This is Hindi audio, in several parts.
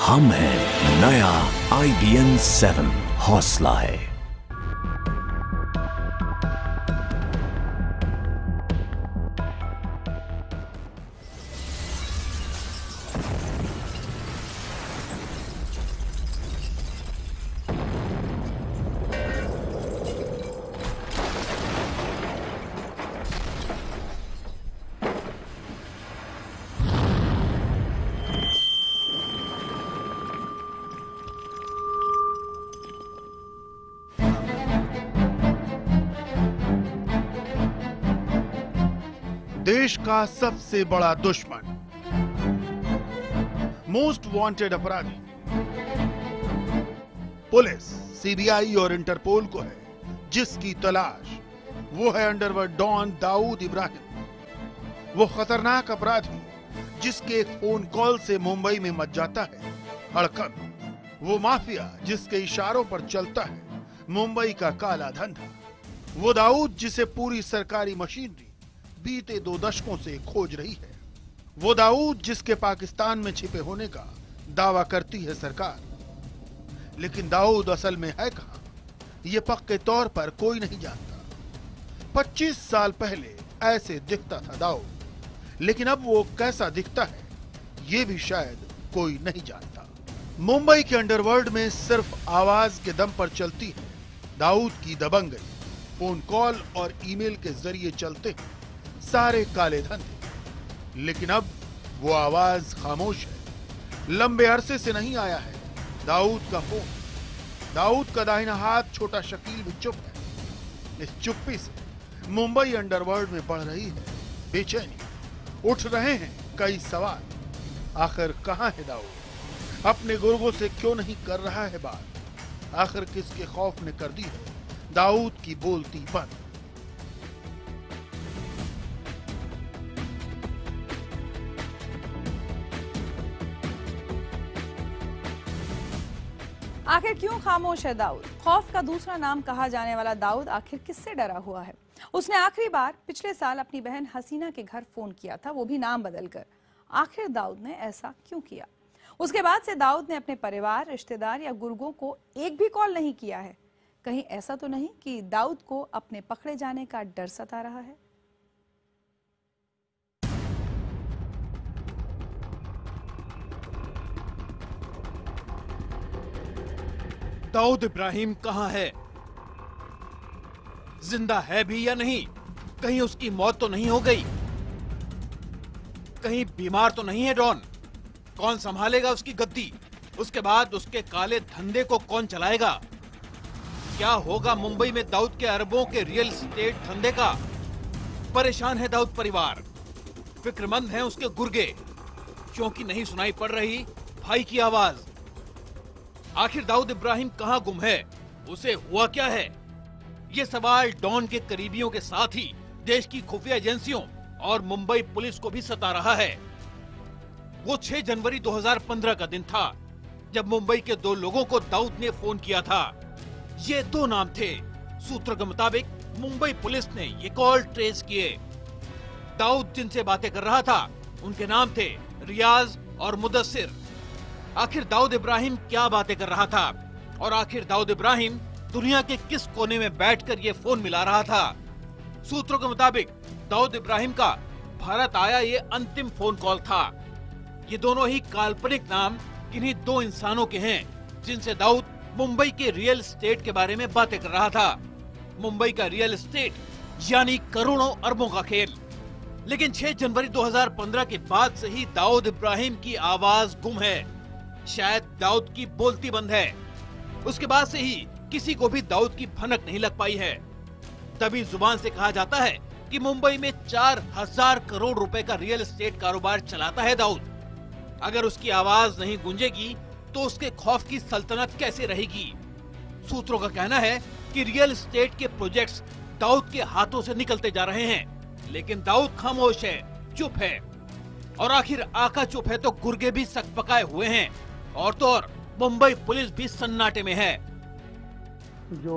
हम हैं नया IBN 7 हौसला है। देश का सबसे बड़ा दुश्मन, मोस्ट वांटेड अपराधी पुलिस, CBI और इंटरपोल को है जिसकी तलाश। वो है अंडरवर्ल्ड डॉन दाऊद इब्राहिम। वो खतरनाक अपराधी जिसके एक फोन कॉल से मुंबई में मच जाता है हड़कंप। वो माफिया जिसके इशारों पर चलता है मुंबई का काला धंधा। वो दाऊद जिसे पूरी सरकारी मशीनरी बीते 2 दशकों से खोज रही है। वो दाऊद जिसके पाकिस्तान में छिपे होने का दावा करती है सरकार। लेकिन दाऊद असल में है कहां, ये पक्के तौर पर कोई नहीं जानता। 25 साल पहले ऐसे दिखता था दाऊद, लेकिन अब वो कैसा दिखता है ये भी शायद कोई नहीं जानता। मुंबई के अंडरवर्ल्ड में सिर्फ आवाज के दम पर चलती है दाऊद की दबंगई। फोन कॉल और ईमेल के जरिए चलते हैं सारे काले धंधे। लेकिन अब वो आवाज खामोश है। लंबे अरसे से नहीं आया है दाऊद का फोन। दाऊद का दाहिना हाथ छोटा शकील भी चुप है। इस चुप्पी से मुंबई अंडरवर्ल्ड में बढ़ रही है बेचैनी। उठ रहे हैं कई सवाल। आखिर कहां है दाऊद? अपने गुर्गों से क्यों नहीं कर रहा है बात? आखिर किसके खौफ ने कर दी है दाऊद की बोलती बंद? आखिर क्यों खामोश है दाऊद? खौफ का दूसरा नाम कहा जाने वाला दाऊद आखिर किससे डरा हुआ है? उसने आखिरी बार पिछले साल अपनी बहन हसीना के घर फोन किया था, वो भी नाम बदलकर। आखिर दाऊद ने ऐसा क्यों किया? उसके बाद से दाऊद ने अपने परिवार, रिश्तेदार या गुर्गों को एक भी कॉल नहीं किया है। कहीं ऐसा तो नहीं कि दाऊद को अपने पकड़े जाने का डर सता रहा है? दाऊद इब्राहिम कहां है? जिंदा है भी या नहीं? कहीं उसकी मौत तो नहीं हो गई? कहीं बीमार तो नहीं है डॉन? कौन संभालेगा उसकी गद्दी? उसके बाद उसके काले धंधे को कौन चलाएगा? क्या होगा मुंबई में दाऊद के अरबों के रियल एस्टेट धंधे का? परेशान है दाऊद परिवार, फिक्रमंद हैं उसके गुर्गे, क्योंकि नहीं सुनाई पड़ रही भाई की आवाज। आखिर दाऊद इब्राहिम कहां गुम है? उसे हुआ क्या है? ये सवाल डॉन के करीबियों के साथ ही देश की खुफिया एजेंसियों और मुंबई पुलिस को भी सता रहा है। वो 6 जनवरी 2015 का दिन था जब मुंबई के 2 लोगों को दाऊद ने फोन किया था। ये 2 नाम थे। सूत्रों के मुताबिक मुंबई पुलिस ने ये कॉल ट्रेस किए। दाऊद जिनसे बातें कर रहा था उनके नाम थे रियाज और मुदस्सिर। आखिर दाऊद इब्राहिम क्या बातें कर रहा था और आखिर दाऊद इब्राहिम दुनिया के किस कोने में बैठकर ये फोन मिला रहा था? सूत्रों के मुताबिक दाऊद इब्राहिम का भारत आया ये अंतिम फोन कॉल था। ये दोनों ही काल्पनिक नाम किन्हीं 2 इंसानों के हैं जिनसे दाऊद मुंबई के रियल एस्टेट के बारे में बातें कर रहा था। मुंबई का रियल एस्टेट यानी करोड़ों अरबों का खेल। लेकिन 6 जनवरी 2015 के बाद से ही दाऊद इब्राहिम की आवाज गुम है। शायद दाऊद की बोलती बंद है। उसके बाद से ही किसी को भी दाऊद की भनक नहीं लग पाई है। तभी जुबान से कहा जाता है कि मुंबई में 4000 करोड़ रुपए का रियल एस्टेट कारोबार चलाता है दाऊद। अगर उसकी आवाज नहीं गूंजेगी तो उसके खौफ की सल्तनत कैसे रहेगी? सूत्रों का कहना है कि रियल एस्टेट के प्रोजेक्ट्स दाऊद के हाथों से निकलते जा रहे हैं, लेकिन दाऊद खामोश है, चुप है। और आखिर आका चुप है तो गुर्गे भी सकपकाए हुए हैं, और तो और मुंबई पुलिस भी सन्नाटे में है। जो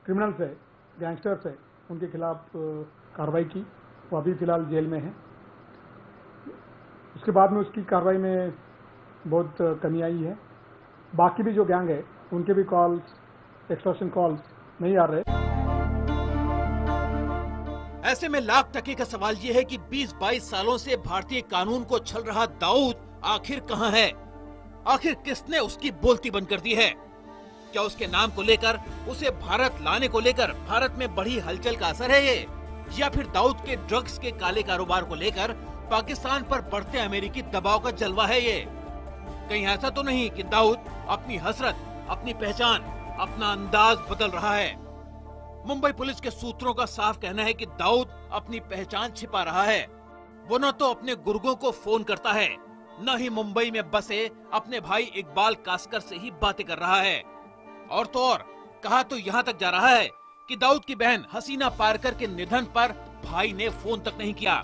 क्रिमिनल्स है, गैंगस्टर्स है, उनके खिलाफ कार्रवाई की। वो अभी फिलहाल जेल में है। उसके बाद में उसकी कार्रवाई में बहुत कमी आई है। बाकी भी जो गैंग है उनके भी कॉल्स, एक्सटॉर्शन कॉल्स नहीं आ रहे। ऐसे में लाख टके का सवाल ये है कि 20-22 सालों से भारतीय कानून को छल रहा दाऊद आखिर कहां है? आखिर किसने उसकी बोलती बंद कर दी है? क्या उसके नाम को लेकर, उसे भारत लाने को लेकर भारत में बढ़ी हलचल का असर है ये, या फिर दाऊद के ड्रग्स के काले कारोबार को लेकर पाकिस्तान पर बढ़ते अमेरिकी दबाव का जलवा है ये? कहीं ऐसा तो नहीं कि दाऊद अपनी हसरत, अपनी पहचान, अपना अंदाज बदल रहा है? मुंबई पुलिस के सूत्रों का साफ कहना है कि दाऊद अपनी पहचान छिपा रहा है। वो न तो अपने गुर्गों को फोन करता है, न ही मुंबई में बसे अपने भाई इकबाल कास्कर से ही बातें कर रहा है। और तो और कहा तो यहाँ तक जा रहा है कि दाऊद की बहन हसीना पारकर के निधन पर भाई ने फोन तक नहीं किया।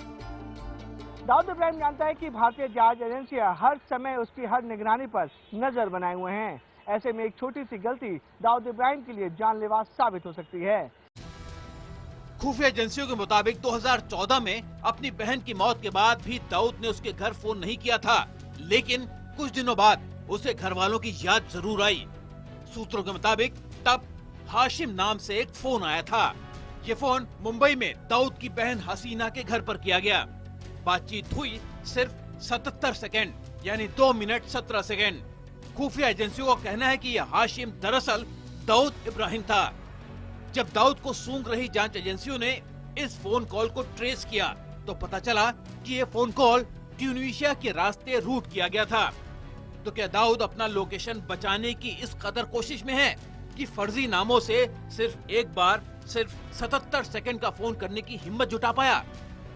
दाऊद इब्राहिम जानता है कि भारतीय जांच एजेंसियां हर समय उसकी हर निगरानी पर नजर बनाए हुए हैं। ऐसे में एक छोटी सी गलती दाऊद इब्राहिम के लिए जानलेवा साबित हो सकती है। खुफिया एजेंसियों के मुताबिक 2014 में अपनी बहन की मौत के बाद भी दाऊद ने उसके घर फोन नहीं किया था, लेकिन कुछ दिनों बाद उसे घर वालों की याद जरूर आई। सूत्रों के मुताबिक तब हाशिम नाम से एक फोन आया था। ये फोन मुंबई में दाऊद की बहन हसीना के घर पर किया गया। बातचीत हुई सिर्फ 77 सेकेंड, यानी 2 मिनट 17 सेकेंड। खुफिया एजेंसियों का कहना है कि यह हाशिम दरअसल दाऊद इब्राहिम था। जब दाऊद को सूंघ रही जांच एजेंसियों ने इस फोन कॉल को ट्रेस किया तो पता चला कि ये फोन कॉल ट्यूनीशिया के रास्ते रूट किया गया था। तो क्या दाऊद अपना लोकेशन बचाने की इस कदर कोशिश में है कि फर्जी नामों से सिर्फ एक बार सिर्फ 77 सेकंड का फोन करने की हिम्मत जुटा पाया?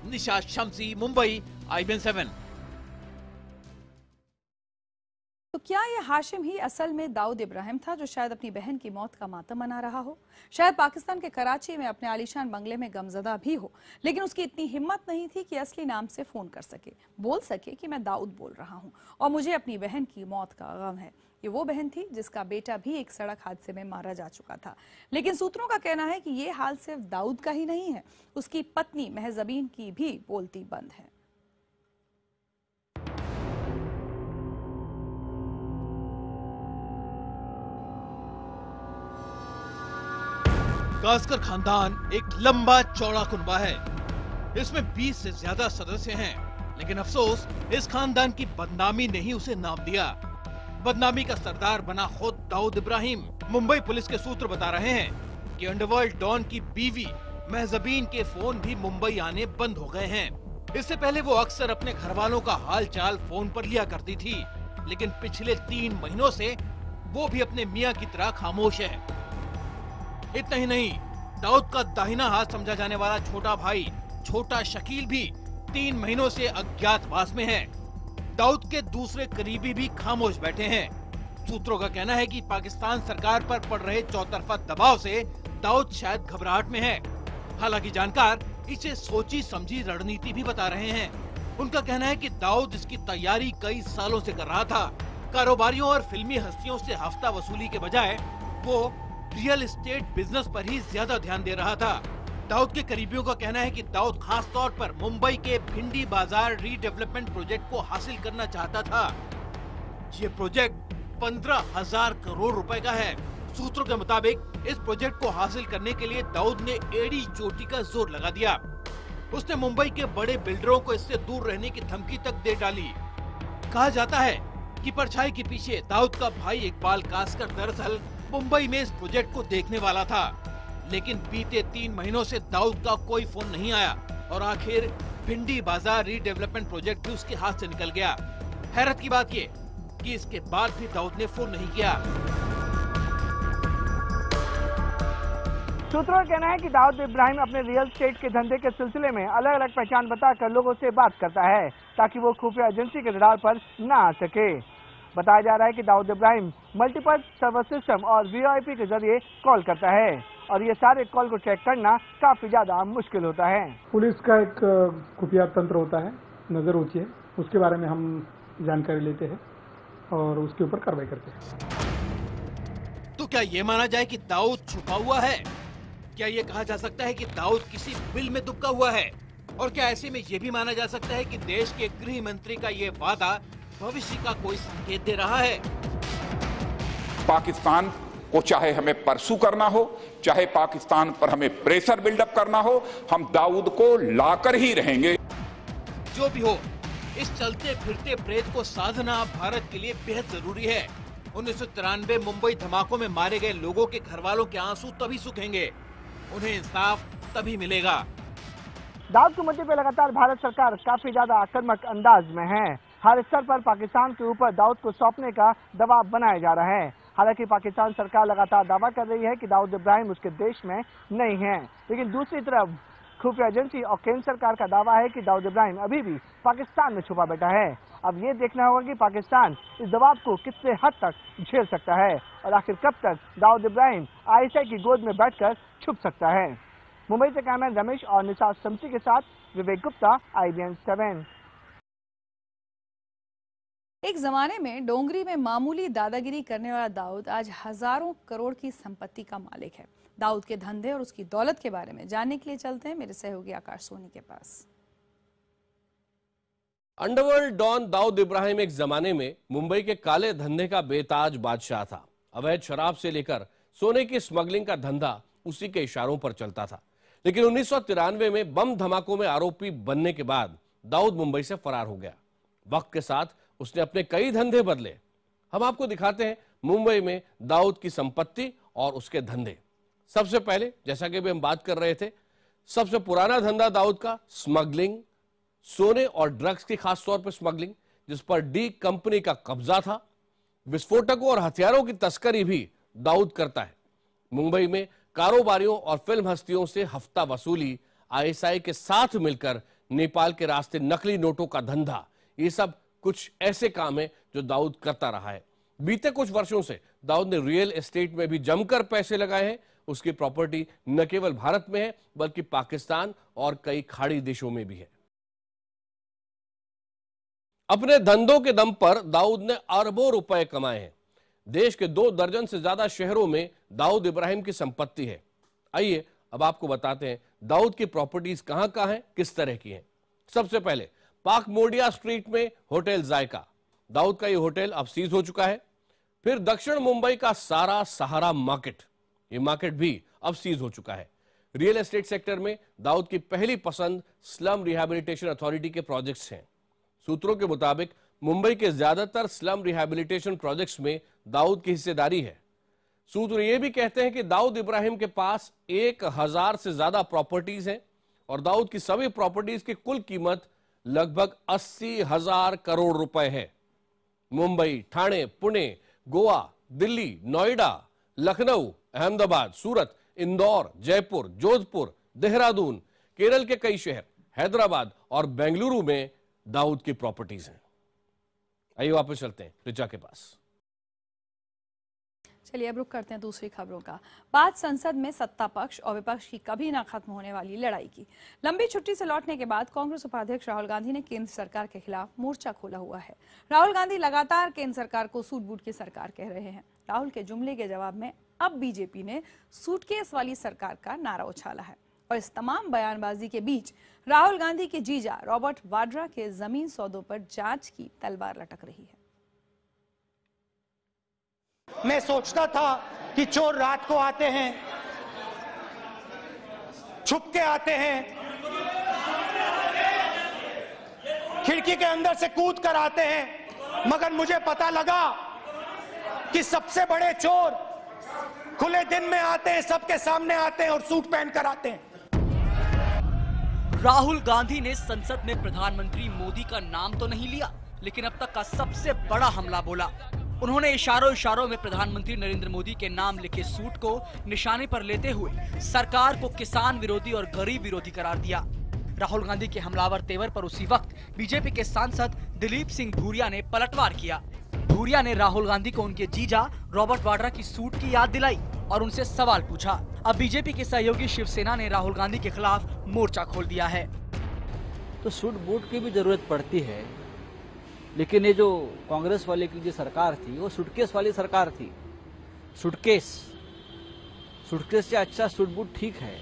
निशात शम्सी, मुंबई, IBN 7। तो क्या ये हाशिम ही असल में दाऊद इब्राहिम था जो शायद अपनी बहन की मौत का मातम मना रहा हो? शायद पाकिस्तान के कराची में अपने आलीशान बंगले में गमजदा भी हो, लेकिन उसकी इतनी हिम्मत नहीं थी कि असली नाम से फोन कर सके, बोल सके कि मैं दाऊद बोल रहा हूं और मुझे अपनी बहन की मौत का गम है। ये वो बहन थी जिसका बेटा भी एक सड़क हादसे में मारा जा चुका था। लेकिन सूत्रों का कहना है कि ये हाल सिर्फ दाऊद का ही नहीं है, उसकी पत्नी महजबीन की भी बोलती बंद है। कास्कर खानदान एक लंबा चौड़ा कुनबा है। इसमें 20 से ज्यादा सदस्य हैं, लेकिन अफसोस इस खानदान की बदनामी ने ही उसे नाम दिया। बदनामी का सरदार बना खुद दाऊद इब्राहिम। मुंबई पुलिस के सूत्र बता रहे हैं कि अंडरवर्ल्ड डॉन की बीवी महजबीन के फोन भी मुंबई आने बंद हो गए हैं। इससे पहले वो अक्सर अपने घर वालों का हाल चाल फोन पर लिया करती थी, लेकिन पिछले 3 महीनों से वो भी अपने मियाँ की तरह खामोश है। इतना ही नहीं, दाऊद का दाहिना हाथ समझा जाने वाला छोटा भाई छोटा शकील भी 3 महीनों से अज्ञातवास में है। दाऊद के दूसरे करीबी भी खामोश बैठे हैं। सूत्रों का कहना है कि पाकिस्तान सरकार पर पड़ रहे चौतरफा दबाव से दाऊद शायद घबराहट में है। हालांकि जानकार इसे सोची समझी रणनीति भी बता रहे हैं। उनका कहना है कि दाऊद इसकी तैयारी कई सालों से कर रहा था। कारोबारियों और फिल्मी हस्तियों से हफ्ता वसूली के बजाय वो रियल एस्टेट बिजनेस पर ही ज्यादा ध्यान दे रहा था। दाऊद के करीबियों का कहना है कि दाऊद खास तौर पर मुंबई के भिंडी बाजार रीडेवलपमेंट प्रोजेक्ट को हासिल करना चाहता था। ये प्रोजेक्ट 15,000 करोड़ रुपए का है। सूत्रों के मुताबिक इस प्रोजेक्ट को हासिल करने के लिए दाऊद ने एड़ी चोटी का जोर लगा दिया। उसने मुंबई के बड़े बिल्डरों को इससे दूर रहने की धमकी तक दे डाली। कहा जाता है कि परछाई के पीछे दाऊद का भाई इकबाल कास्कर दरअसल मुंबई में इस प्रोजेक्ट को देखने वाला था, लेकिन बीते 3 महीनों से दाऊद का कोई फोन नहीं आया और आखिर भिंडी बाजार रीडेवलपमेंट प्रोजेक्ट भी उसके हाथ से निकल गया। हैरत की बात ये कि इसके बाद भी दाऊद ने फोन नहीं किया। सूत्रों का कहना है कि दाऊद इब्राहिम अपने रियल एस्टेट के धंधे के सिलसिले में अलग अलग पहचान बताकर लोगों से बात करता है ताकि वो खुफिया एजेंसी के रडार पर न आ सके। बताया जा रहा है कि Dawood Ibrahim multiple server system और VIP के जरिए कॉल करता है और ये सारे कॉल को ट्रैक करना काफी ज्यादा मुश्किल होता है। पुलिस का एक खुफिया तंत्र होता है, नजर होती है, उसके बारे में हम जानकारी लेते हैं और उसके ऊपर कार्रवाई करते हैं। तो क्या ये माना जाए कि दाऊद छुपा हुआ है? क्या ये कहा जा सकता है कि दाऊद किसी बिल में दुबका हुआ है? और क्या ऐसे में ये भी माना जा सकता है कि देश के गृह मंत्री का ये वादा भविष्य का कोई संकेत दे रहा है। पाकिस्तान को चाहे हमें परसू करना हो, चाहे पाकिस्तान पर हमें प्रेशर बिल्डअप करना हो, हम दाऊद को लाकर ही रहेंगे। जो भी हो, इस चलते फिरते प्रेत को साधना भारत के लिए बेहद जरूरी है। 1993 मुंबई धमाकों में मारे गए लोगों के घर वालों के आंसू तभी सूखेंगे, उन्हें इंसाफ तभी मिलेगा। दाऊद के मुद्दे पर लगातार भारत सरकार काफी ज्यादा आक्रामक अंदाज में है। हर स्तर पर पाकिस्तान के ऊपर दाऊद को सौंपने का दबाव बनाया जा रहा है। हालांकि पाकिस्तान सरकार लगातार दावा कर रही है कि दाऊद इब्राहिम उसके देश में नहीं है, लेकिन दूसरी तरफ खुफिया एजेंसी और केंद्र सरकार का दावा है कि दाऊद इब्राहिम अभी भी पाकिस्तान में छुपा बैठा है। अब ये देखना होगा कि पाकिस्तान इस दबाव को कितने हद तक झेल सकता है और आखिर कब तक दाऊद इब्राहिम आईएसआई की गोद में बैठकर छुप सकता है। मुंबई से कैमरामैन रमेश और निसार समसी के साथ विवेक गुप्ता, IBN 7। एक जमाने में डोंगरी में मामूली दादागिरी करने वाला दाऊद आज हजारों करोड़ की संपत्ति का मालिक है। दाऊद के धंधे और उसकी दौलत के बारे में जानने के लिए चलते हैं मेरे सहयोगी आकाश सोनी के पास। अंडरवर्ल्ड डॉन दाऊद इब्राहिम एक जमाने में मुंबई के काले धंधे का बेताज बादशाह था। अवैध शराब से लेकर सोने की स्मगलिंग का धंधा उसी के इशारों पर चलता था। लेकिन 1993 में बम धमाकों में आरोपी बनने के बाद दाऊद मुंबई से फरार हो गया। वक्त के साथ उसने अपने कई धंधे बदले। हम आपको दिखाते हैं मुंबई में दाऊद की संपत्ति और उसके धंधे। सबसे पहले, जैसा कि भी हम बात कर रहे थे, सबसे पुराना धंधा दाऊद का स्मगलिंग, सोने और ड्रग्स की खास तौर पर स्मगलिंग, जिस पर डी कंपनी का कब्जा था। विस्फोटकों और हथियारों की तस्करी भी दाऊद करता है। मुंबई में कारोबारियों और फिल्म हस्तियों से हफ्ता वसूली, आईएसआई के साथ मिलकर नेपाल के रास्ते नकली नोटों का धंधा, ये सब कुछ ऐसे काम है जो दाऊद करता रहा है। बीते कुछ वर्षों से दाऊद ने रियल एस्टेट में भी जमकर पैसे लगाए हैं। उसकी प्रॉपर्टी न केवल भारत में है बल्कि पाकिस्तान और कई खाड़ी देशों में भी है। अपने धंधों के दम पर दाऊद ने अरबों रुपए कमाए हैं। देश के 2 दर्जन से ज्यादा शहरों में दाऊद इब्राहिम की संपत्ति है। आइए अब आपको बताते हैं दाऊद की प्रॉपर्टीज कहां कहां हैं, किस तरह की हैं। सबसे पहले पाक मोडिया स्ट्रीट में होटल जायका, दाऊद का ये होटल अब सीज हो चुका है। फिर दक्षिण मुंबई का सारा सहारा मार्केट, ये मार्केट भी अब सीज हो चुका है। रियल एस्टेट सेक्टर में दाऊद की पहली पसंद स्लम रिहैबिलिटेशन अथॉरिटी के प्रोजेक्ट्स हैं। सूत्रों के मुताबिक मुंबई के ज्यादातर स्लम रिहैबिलिटेशन प्रोजेक्ट्स में दाऊद की हिस्सेदारी है। सूत्र ये भी कहते हैं कि दाऊद इब्राहिम के पास 1000 से ज्यादा प्रॉपर्टीज हैं और दाऊद की सभी प्रॉपर्टीज की कुल कीमत लगभग 80,000 करोड़ रुपए है। मुंबई, ठाणे, पुणे, गोवा, दिल्ली, नोएडा, लखनऊ, अहमदाबाद, सूरत, इंदौर, जयपुर, जोधपुर, देहरादून, केरल के कई शहर, हैदराबाद और बेंगलुरु में दाऊद की प्रॉपर्टीज हैं। आइए वापस चलते हैं रिचा के पास। चलिए अब रुक करते हैं दूसरी खबरों का। बात संसद में सत्ता पक्ष और विपक्ष की कभी ना खत्म होने वाली लड़ाई की। लंबी छुट्टी से लौटने के बाद कांग्रेस उपाध्यक्ष राहुल गांधी ने केंद्र सरकार के खिलाफ मोर्चा खोला हुआ है। राहुल गांधी लगातार केंद्र सरकार को सूट बूट की सरकार कह रहे हैं। राहुल के जुमले के जवाब में अब बीजेपी ने सूटकेस वाली सरकार का नारा उछाला है और इस तमाम बयानबाजी के बीच राहुल गांधी के जीजा रॉबर्ट वाड्रा के जमीन सौदों पर जांच की तलवार लटक रही है। मैं सोचता था कि चोर रात को आते हैं, छुप के आते हैं, खिड़की के अंदर से कूद कर आते हैं, मगर मुझे पता लगा कि सबसे बड़े चोर खुले दिन में आते हैं, सबके सामने आते हैं और सूट पहन कर आते हैं। राहुल गांधी ने संसद में प्रधानमंत्री मोदी का नाम तो नहीं लिया, लेकिन अब तक का सबसे बड़ा हमला बोला। उन्होंने इशारों में प्रधानमंत्री नरेंद्र मोदी के नाम लिखे सूट को निशाने पर लेते हुए सरकार को किसान विरोधी और गरीब विरोधी करार दिया। राहुल गांधी के हमलावर तेवर पर उसी वक्त बीजेपी के सांसद दिलीप सिंह भूरिया ने पलटवार किया। भूरिया ने राहुल गांधी को उनके जीजा रॉबर्ट वाड्रा की सूट की याद दिलाई और उनसे सवाल पूछा। अब बीजेपी के सहयोगी शिवसेना ने राहुल गांधी के खिलाफ मोर्चा खोल दिया है। तो सूट बूट की भी जरूरत पड़ती है, लेकिन ये जो कांग्रेस वाले की जो सरकार थी वो सूटकेस वाली सरकार थी। सूटकेस से अच्छा सूट बूट ठीक है।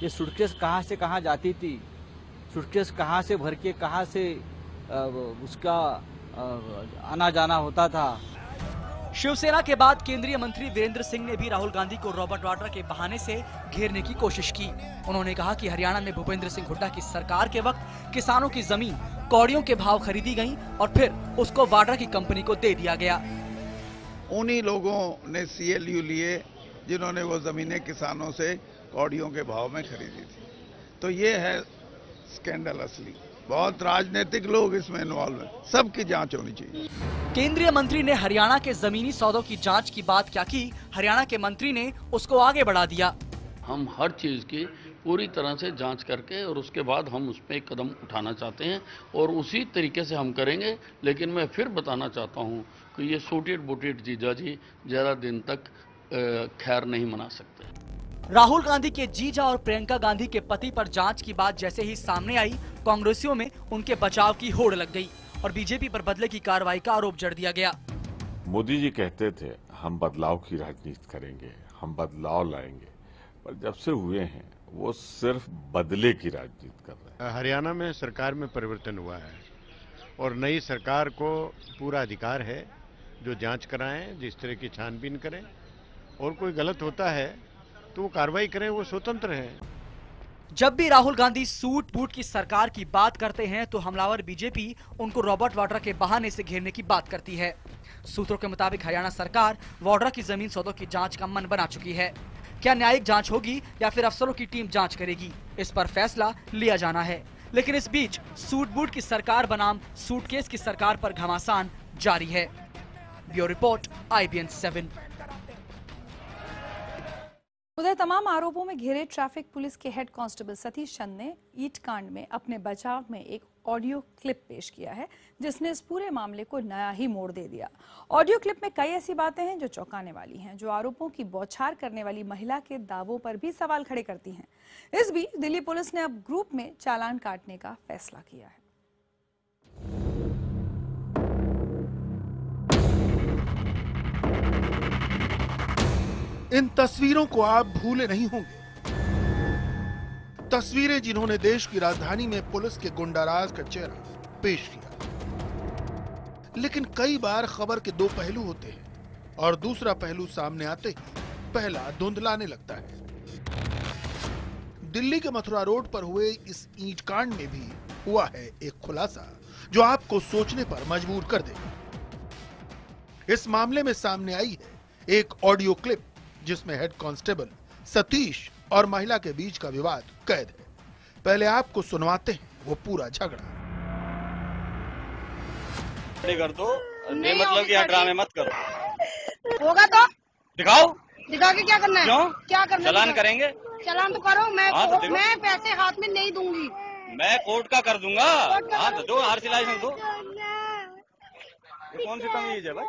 ये सूटकेस कहाँ से कहाँ जाती थी, सूटकेस कहाँ से भर के कहाँ से उसका आना जाना होता था। शिवसेना के बाद केंद्रीय मंत्री वीरेंद्र सिंह ने भी राहुल गांधी को रॉबर्ट वाड्रा के बहाने से घेरने की कोशिश की। उन्होंने कहा कि हरियाणा में भूपेंद्र सिंह हुड्डा की सरकार के वक्त किसानों की जमीन कौड़ियों के भाव खरीदी गई और फिर उसको वाड्रा की कंपनी को दे दिया गया। उन्हीं लोगों ने CLU लिए जिन्होंने वो जमीनें किसानों से कौड़ियों के भाव में खरीदी थी। तो ये है स्कैंडल असली। बहुत राजनीतिक लोग इसमें इन्वॉल्व हैं, सबकी जांच होनी चाहिए। केंद्रीय मंत्री ने हरियाणा के जमीनी सौदों की जांच की बात क्या की, हरियाणा के मंत्री ने उसको आगे बढ़ा दिया। हम हर चीज की पूरी तरह से जांच करके और उसके बाद हम उस पर एक कदम उठाना चाहते हैं और उसी तरीके से हम करेंगे। लेकिन मैं फिर बताना चाहता हूं कि ये सूटेड बूटेड जीजा जी ज्यादा दिन तक खैर नहीं मना सकते। राहुल गांधी के जीजा और प्रियंका गांधी के पति पर जांच की बात जैसे ही सामने आई, कांग्रेसियों में उनके बचाव की होड़ लग गई और बीजेपी पर बदले की कार्रवाई का आरोप जड़ दिया गया। मोदी जी कहते थे हम बदलाव की राजनीति करेंगे, हम बदलाव लाएंगे, पर जब से हुए हैं वो सिर्फ बदले की राजनीति कर रहे हैं। हरियाणा में सरकार में परिवर्तन हुआ है और नई सरकार को पूरा अधिकार है जो जांच कराएं, जिस तरह की छानबीन करें और कोई गलत होता है तो वो कार्रवाई करें, वो स्वतंत्र है। जब भी राहुल गांधी सूट बूट की सरकार की बात करते हैं तो हमलावर बीजेपी उनको रॉबर्ट वाड्रा के बहाने से घेरने की बात करती है। सूत्रों के मुताबिक हरियाणा सरकार वाड्रा की जमीन सौदों की जांच का मन बना चुकी है। क्या न्यायिक जांच होगी या फिर अफसरों की टीम जांच करेगी, इस पर फैसला लिया जाना है। लेकिन इस बीच सूट बूट की सरकार बनाम सूटकेस की सरकार पर घमासान जारी है। Bureau report, IBN 7। उधर तमाम आरोपों में घिरे ट्रैफिक पुलिस के हेड कांस्टेबल सतीश चंद ने ईट कांड में अपने बचाव में एक ऑडियो क्लिप पेश किया है जिसने इस पूरे मामले को नया ही मोड़ दे दिया। ऑडियो क्लिप में कई ऐसी बातें हैं जो चौंकाने वाली हैं, जो आरोपों की बौछार करने वाली महिला के दावों पर भी सवाल खड़े करती हैं। इस बीच दिल्ली पुलिस ने अब ग्रुप में चालान काटने का फैसला किया है। इन तस्वीरों को आप भूले नहीं होंगे। तस्वीरें जिन्होंने देश की राजधानी में पुलिस के गुंडाराज का चेहरा पेश किया। लेकिन कई बार खबर के दो पहलू होते हैं और दूसरा पहलू सामने आते ही पहला धुंधलाने लगता है। दिल्ली के मथुरा रोड पर हुए इस ईंट कांड में भी हुआ है एक खुलासा जो आपको सोचने पर मजबूर कर देगा। इस मामले में सामने आई है एक ऑडियो क्लिप जिसमें हेड कांस्टेबल सतीश और महिला के बीच का विवाद कैद है। पहले आपको सुनवाते हैं वो पूरा झगड़ा। कर दो, मतलब कि ड्रामे मत करो। होगा तो दिखाओ। दिखा के क्या करना है? क्यों? क्या करना? चालान करेंगे। चालान तो करो। मैं तो मैं पैसे हाथ में नहीं दूंगी। मैं कोर्ट का कर दूंगा। हाँ तो दो, RC लाइसेंस दो। कौन सी तमीज है भाई?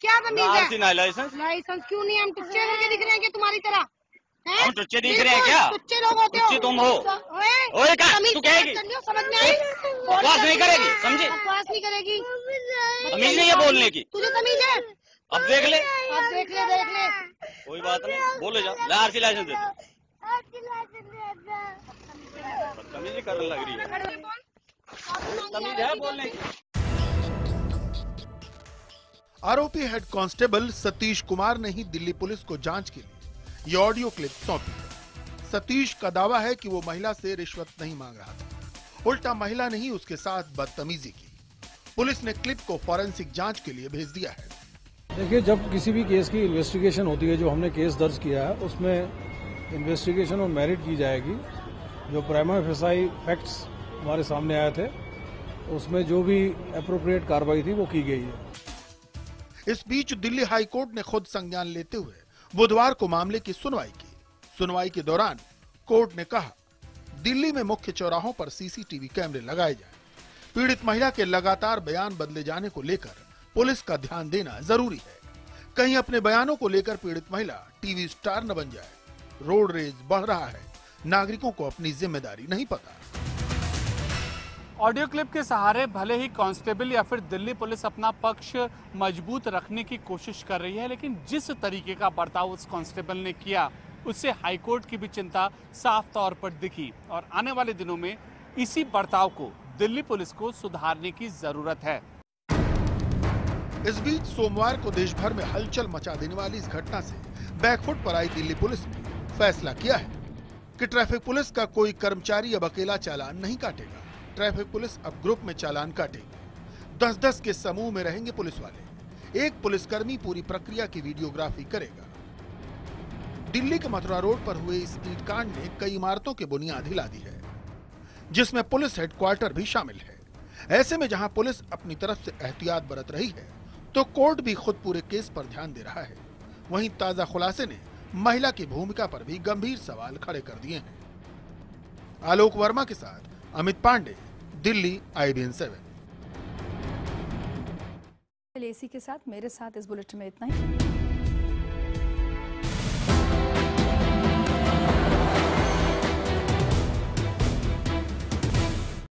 क्या तमीज है? RC licence. लाइसेंस क्यों नहीं? हम टुच्चे करके दिख रहे हैं क्या तुम्हारी तरह? हम टुच्चे दिख रहे हैं क्या? टुच्चे लोग होते हो। टुच्चे तुम हो। ओए क्या? तू कहेगी? समझ में आई? बकवास नहीं करेगी, समझे? बकवास नहीं करेगी। तमीज नहीं है बोलने की। तुझे तमीज है? अब देख ले। अब देख ले, देख ले। कोई बात नहीं, बोले जाओ। ले RC लाइसेंस दे। तमीज ही करने लग रही है। तमीज है बोलने की। आरोपी हेड कांस्टेबल सतीश कुमार ने ही दिल्ली पुलिस को जांच के लिए ये ऑडियो क्लिप सौंपी है। सतीश का दावा है कि वो महिला से रिश्वत नहीं मांग रहा था, उल्टा महिला ने ही उसके साथ बदतमीजी की। पुलिस ने क्लिप को फॉरेंसिक जांच के लिए भेज दिया है। देखिए, जब किसी भी केस की इन्वेस्टिगेशन होती है, जो हमने केस दर्ज किया है उसमें इन्वेस्टिगेशन और मेरिट की जाएगी। जो प्राइमा फेसाई फैक्ट्स हमारे सामने आए थे उसमें जो भी एप्रोप्रिएट कार्रवाई थी वो की गई है। इस बीच दिल्ली हाई कोर्ट ने खुद संज्ञान लेते हुए बुधवार को मामले की सुनवाई की। सुनवाई के दौरान कोर्ट ने कहा, दिल्ली में मुख्य चौराहों पर CCTV कैमरे लगाए जाएं। पीड़ित महिला के लगातार बयान बदले जाने को लेकर पुलिस का ध्यान देना जरूरी है। कहीं अपने बयानों को लेकर पीड़ित महिला टीवी स्टार न बन जाए। रोड रेज बढ़ रहा है, नागरिकों को अपनी जिम्मेदारी नहीं पता। ऑडियो क्लिप के सहारे भले ही कांस्टेबल या फिर दिल्ली पुलिस अपना पक्ष मजबूत रखने की कोशिश कर रही है, लेकिन जिस तरीके का बर्ताव उस कांस्टेबल ने किया उससे हाईकोर्ट की भी चिंता साफ तौर पर दिखी और आने वाले दिनों में इसी बर्ताव को दिल्ली पुलिस को सुधारने की जरूरत है। इस बीच सोमवार को देश भर में हलचल मचा देने वाली इस घटना से बैकफुट पर आई दिल्ली पुलिस ने फैसला किया है कि ट्रैफिक पुलिस का कोई कर्मचारी अब अकेला चालान नहीं काटेगा। ट्रैफिक पुलिस अब ग्रुप में चालान काटेगी। 10-10 के समूह में रहेंगे पुलिस वाले। एक पुलिसकर्मी पूरी प्रक्रिया की वीडियोग्राफी करेगा। दिल्ली के मथुरा रोड पर हुए इस ईंटकांड ने कई इमारतों की बुनियाद हिला दी है, जिसमें पुलिस हेडक्वार्टर भी शामिल है। ऐसे में जहां पुलिस अपनी तरफ से एहतियात बरत रही है, तो कोर्ट भी खुद पूरे केस पर ध्यान दे रहा है। वहीं ताजा खुलासे ने महिला की भूमिका पर भी गंभीर सवाल खड़े कर दिए हैं। आलोक वर्मा के साथ अमित पांडे, दिल्ली, IBN 7। इसी के साथ मेरे साथ इस बुलेटिन में इतना ही।